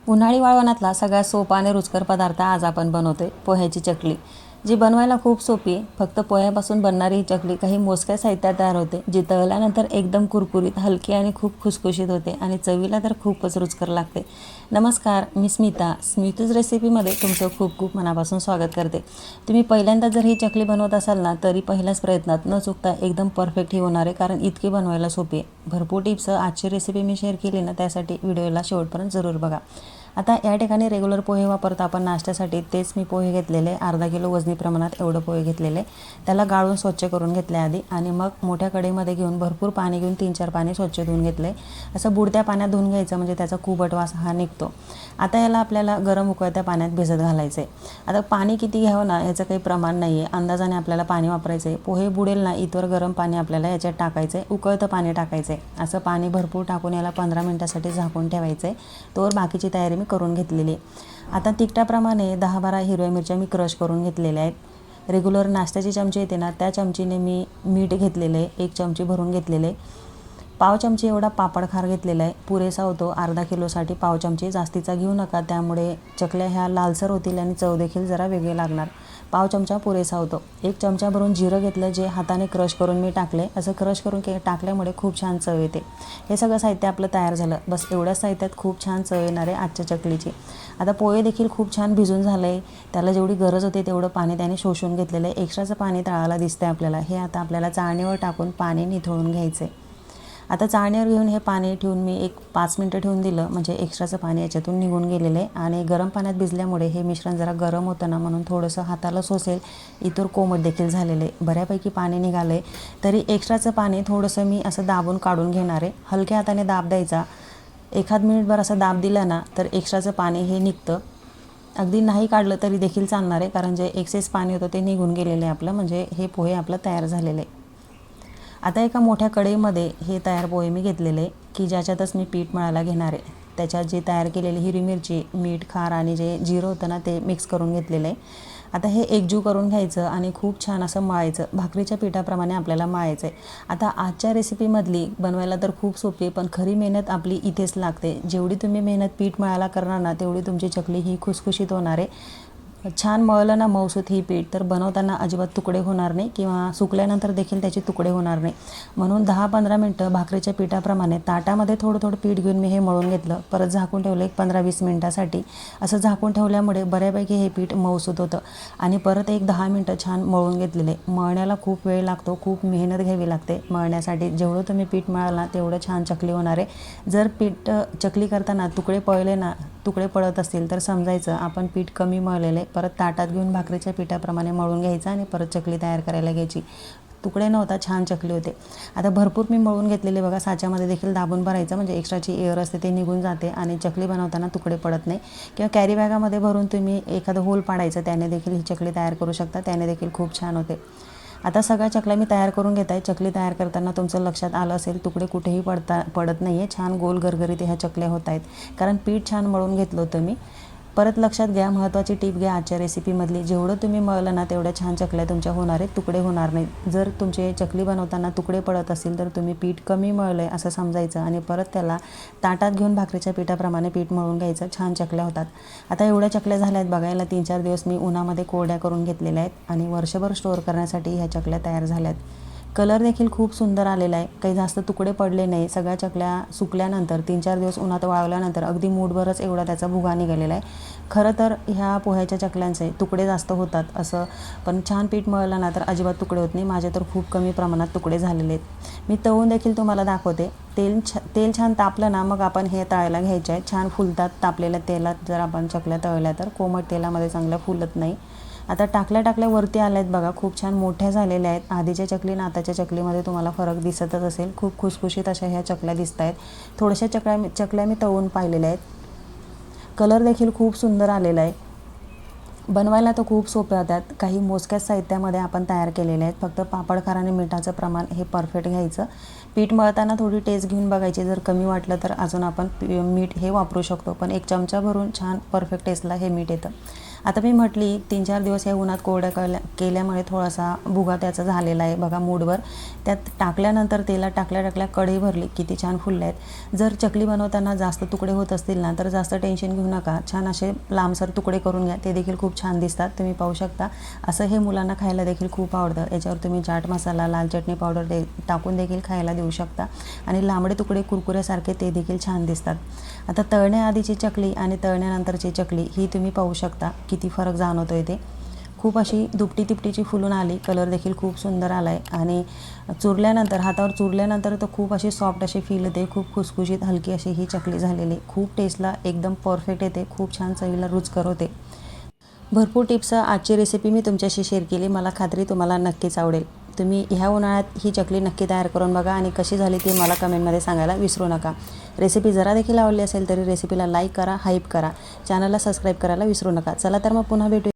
उन्हाळी वाळवणातला सगळ्यात सोपा आणि रुचकर पदार्थ आज आपण बनवतोय पोह्याची चकली, जी बनवायला खूप सोपी आहे। फक्त पोह्यापासून बनणारी ही चकली काही मोजक्या साहित्यात तयार होते, जी तळल्यानंतर एकदम कुरकुरीत, हलकी आणि खूप खुसखुशीत होते आणि चवीला तर खूपच रुचकर लागते। नमस्कार, मी स्मिताज रेसिपीमध्ये तुमचं खूप खूप मनापासून स्वागत करते। तुम्ही पहिल्यांदा जर ही चकली बनवत असाल ना, तरी पहिल्याच प्रयत्नात न चुकता एकदम परफेक्ट ही होणार आहे, कारण इतकी बनवायला सोपी आहे। भरपूर टिप्स आजची रेसिपी मी शेअर केली ना, त्यासाठी व्हिडिओला शेवटपर्यंत जरूर बघा। आता या ठिकाणी रेग्युलर पोहे वापरतो आपण नाश्त्यासाठी, तेच मी पोहे घेतलेले अर्धा किलो वजनी प्रमाणात एवढं पोहे घेतलेले। त्याला गाळून स्वच्छ करून घेतले आधी, आणि मग मोठ्या कढईमध्ये घेऊन भरपूर पाणी घेऊन 3-4 पाणी स्वच्छ धुवून घेतले। असं बुडत्या पाण्यात धुवून घ्यायचं, म्हणजे त्याचा कुबट वास हा निघतो। आता याला आपल्याला गरम उकळत्या पाण्यात भिजत घालायचं आहे। आता पाणी किती घ्यावं ना, याचं काही प्रमाण नाही आहे, अंदाजाने आपल्याला पाणी वापरायचं आहे। पोहे बुडेल ना इतवर गरम पाणी आपल्याला याच्यात टाकायचं आहे, उकळतं पाणी टाकायचं आहे। असं पाणी भरपूर टाकून याला 15 मिनिटासाठी झाकून ठेवायचं आहे, तोवर बाकीची तयारी मी करून घेतलेली। आता तिखटाप्रमाणे 10-12 हिरव्या मिरच्या मी क्रश करून घेतलेल्या आहेत। रेग्युलर नाश्त्याची चमची येते ना, त्या चमचीने मी मीठ घेतलेलं आहे, 1 चमची भरून घेतलेले। पाव चमची एवढा पापड खार घेतलेला आहे, पुरेसा होतो अर्धा किलोसाठी। पाव चमची जास्तीचा घेऊ नका, त्यामुळे चकल्या ह्या लालसर होतील आणि चव देखील जरा वेगळी लागणार। पाव चमचा पुरेसा होतो। 1 चमचा भरून जिरं घेतलं, जे हाताने क्रश करून मी टाकले। असं क्रश करून टाकल्यामुळे खूप छान चव येते। हे सगळं साहित्य आपलं तयार झालं, बस एवढ्याच साहित्यात खूप छान चव येणार आहे आजच्या चकलीची। आता पोहे देखील खूप छान भिजून झाले आहे, त्याला जेवढी गरज होती तेवढं पाणी त्याने शोषून घेतलेलं आहे। एक्स्ट्राचं पाणी तळाला दिसतंय आपल्याला, हे आता आपल्याला चाळणीवर टाकून पाणी निथळून घ्यायचं आहे। आता चाळणीवर घेऊन हे पाणी ठेवून मी 5 मिनटं ठेवून दिलं, म्हणजे एक्स्ट्राचं पाणी याच्यातून निघून गेलेलं आहे। आणि गरम पाण्यात भिजल्यामुळे हे मिश्रण जरा गरम होतं ना, म्हणून थोडंसं हाताला सोसेल इतर कोमट देखील झालेलं आहे। बऱ्यापैकी पाणी निघालं आहे, तरी एक्स्ट्राचं पाणी थोडंसं मी असं दाबून काढून घेणार आहे। हलक्या हाताने दाब द्यायचा, एखाद मिनिटभर असं दाब दिला ना, तर एक्स्ट्राचं पाणी हे निघतं। अगदी नाही काढलं तरी देखील चालणार आहे, कारण जे एक्सेस पाणी होतं ते निघून गेलेलं आहे आपलं, म्हणजे हे पोहे आपलं तयार झालेलं आहे। आता एका मोठ्या कढईमध्ये हे तयार पोहे मी घेतलेले, की ज्याच्यातच मी पीठ मळायला घेणार आहे। त्याच्यात जी तयार केलेली हिरवी मिरची, मीठ, खार आणि जे जिरं होतं ना, ते मिक्स करून घेतलेलं आहे। आता हे एकजीव करून घ्यायचं आणि खूप छान असं मळायचं, भाकरीच्या पिठाप्रमाणे आपल्याला मळायचं आहे। आता आजच्या रेसिपीमधली बनवायला तर खूप सोपी, पण खरी मेहनत आपली इथेच लागते। जेवढी तुम्ही मेहनत पीठ मळायला करणार ना, तेवढी तुमची चकली ही खुसखुशीत होणार आहे। छान मळलं ना मऊसूत ही पीठ, तर बनवताना अजिबात तुकडे होणार नाही, किंवा सुकल्यानंतर देखील त्याचे तुकडे होणार नाही। म्हणून 10-15 मिनटं भाकरीच्या पिठाप्रमाणे ताटामध्ये थोडं थोडं पीठ घेऊन मी हे मळून घेतलं। परत झाकून ठेवलं एक 15-20 मिनटासाठी। असं झाकून ठेवल्यामुळे बऱ्यापैकी हे पीठ मऊसूत होतं, आणि परत एक 10 मिनटं छान मळून घेतलेले। मळण्याला खूप वेळ लागतो, खूप मेहनत घ्यावी लागते मळण्यासाठी। जेवढं तुम्ही पीठ मळाल ना, तेवढं छान चकली होणार आहे। जर पीठ चकली करताना तुकडे पडत असतील, तर समजायचं आपण पीठ कमी मळलेले। परत ताटात घेऊन भाकरीच्या पिठाप्रमाणे मळून घ्यायचं आणि परत चकली तयार करायला घ्यायची। तुकडे न होता छान चकली होते। आता भरपूर मी मळून घेतलेले बघा, साच्यामध्ये देखील दाबून भरायचं, म्हणजे एक्स्ट्राची एअर असते ते निघून जाते आणि चकली बनवताना तुकडे पडत नाही। किंवा कॅरी बॅगामध्ये भरून तुम्ही एखादं होल पाडायचं, त्याने देखील ही चकली तयार करू शकता, त्याने देखील खूप छान होते। आता सगळ्या चकल्या मी तयार करून घेत आहे। चकली तयार करताना तुमचं लक्षात आलं असेल, तुकडे कुठेही पडत नाही आहे, छान गोल गरगरीत ह्या चकल्या होत आहेत, कारण पीठ छान मळून घेतलं होतं मी। परत लक्षात घ्या, महत्त्वाची टिप घ्या आजच्या रेसिपीमधली, जेवढं तुम्ही मळलं ना, तेवढ्या छान चकल्या तुमच्या होणार आहेत, तुकडे होणार नाहीत। जर तुमचे चकली बनवताना तुकडे पडत असतील, तर तुम्ही पीठ कमी मळलं आहे असं समजायचं, आणि परत त्याला ताटात घेऊन भाकरीच्या पिठाप्रमाणे पीठ मळून घ्यायचं, छान चकल्या होतात। आता एवढ्या चकल्या झाल्या आहेत बघायला, 3-4 दिवस मी उन्हामध्ये कोरड्या करून घेतलेल्या आहेत, आणि वर्षभर स्टोअर करण्यासाठी ह्या चकल्या तयार झाल्या आहेत। कलर देखील खूप सुंदर आलेला आहे, काही जास्त तुकडे पडले नाही। सगळ्या चकल्या सुकल्यानंतर 3-4 दिवस उन्हात वाळवल्यानंतर अगदी मूठभरच एवढा त्याचा भुगा निघालेला आहे। खरं तर ह्या पोह्याच्या चकल्यांचे तुकडे जास्त होतात असं, पण छान पीठ मळलं ना, तर अजिबात तुकडे होत नाही। माझे तर खूप कमी प्रमाणात तुकडे झालेले आहेत। मी तळून देखील तुम्हाला दाखवते। तेल छान तापलं ना, मग आपण हे तळायला घ्यायचे आहेत। छान फुलतात तापलेल्या तेलात जर आपण चकल्या तळल्या तर, कोमट तेलामध्ये चांगल्या फुलत नाही। आता टाकल्या वरती आल्या आहेत बघा, खूप छान मोठ्या झालेल्या आहेत। आधीच्या चकली आणि आताच्या चकलीमध्ये तुम्हाला फरक दिसतच असेल, खूप खुसखुशीत अशा ह्या चकल्या दिसत आहेत। थोड्याशा चकल्या मी तळून पाहिलेल्या आहेत। कलर देखील खूप सुंदर आलेला आहे। बनवायला तर खूप सोप्या होत्यात, काही मोजक्याच साहित्यामध्ये आपण तयार केलेल्या आहेत। फक्त पापड खार आणि मिठाचं प्रमाण हे परफेक्ट घ्यायचं। पीठ मळताना थोडी टेस्ट घेऊन बघायची, जर कमी वाटलं तर अजून आपण मीठ हे वापरू शकतो, पण 1 चमचा भरून छान परफेक्ट टेस्टला हे मीठ येतं। आता मी म्हटली 3-4 दिवस या उन्हात कोरड्या केल्यामुळे थोडासा भुगा त्याचा झालेला आहे बघा मूडवर. त्यात टाकल्यानंतर तेलात टाकल्या कढई भरली, किती छान फुलल्या आहेत. जर चकली बनवताना जास्त तुकडे होत असतील ना तर जास्त टेन्शन घेऊ नका, छान असे लांबसर तुकडे करून घ्या, ते देखील खूप छान दिसतात. तुम्ही पाहू शकता. असं हे मुलांना खायला देखील खूप आवडतं. याच्यावर तुम्ही चाट मसाला, लाल चटणी पावडर टाकून देखील खायला देऊ शकता आणि लांबडे तुकडे कुरकुऱ्यासारखे ते देखील छान दिसतात. आता तळण्याआधीची चकली आणि तळण्यानंतरची चकली ही तुम्ही पाहू शकता किती फरक जाणवतोय ते. खूप अशी दुपटी तिपटीची फुलून आली, कलर देखील खूप सुंदर आला आहे आणि चुरल्यानंतर हातावर चुरल्यानंतर तर खूप अशी सॉफ्ट अशी फील येते, खूप खुसखुशीत हलकी अशी ही चकली झालेली. खूप टेस्टला एकदम परफेक्ट येते, खूप छान चवीला रुचकर होते. भरपूर टिप्स आजची रेसिपी मी तुमच्याशी शेअर केली. मला खात्री तुम्हाला नक्कीच आवडेल. तुम्ही ह्या उन्हाळ्यात ही चकली नक्की तयार करून बघा आणि कशी झाली ती मला कमेंटमध्ये सांगायला विसरू नका. रेसिपी जरा देखील आवडली असेल तरी रेसिपीला लाईक करा, हाईप करा, चॅनलला सबस्क्राईब करायला विसरू नका. चला तर मग पुन्हा भेटू.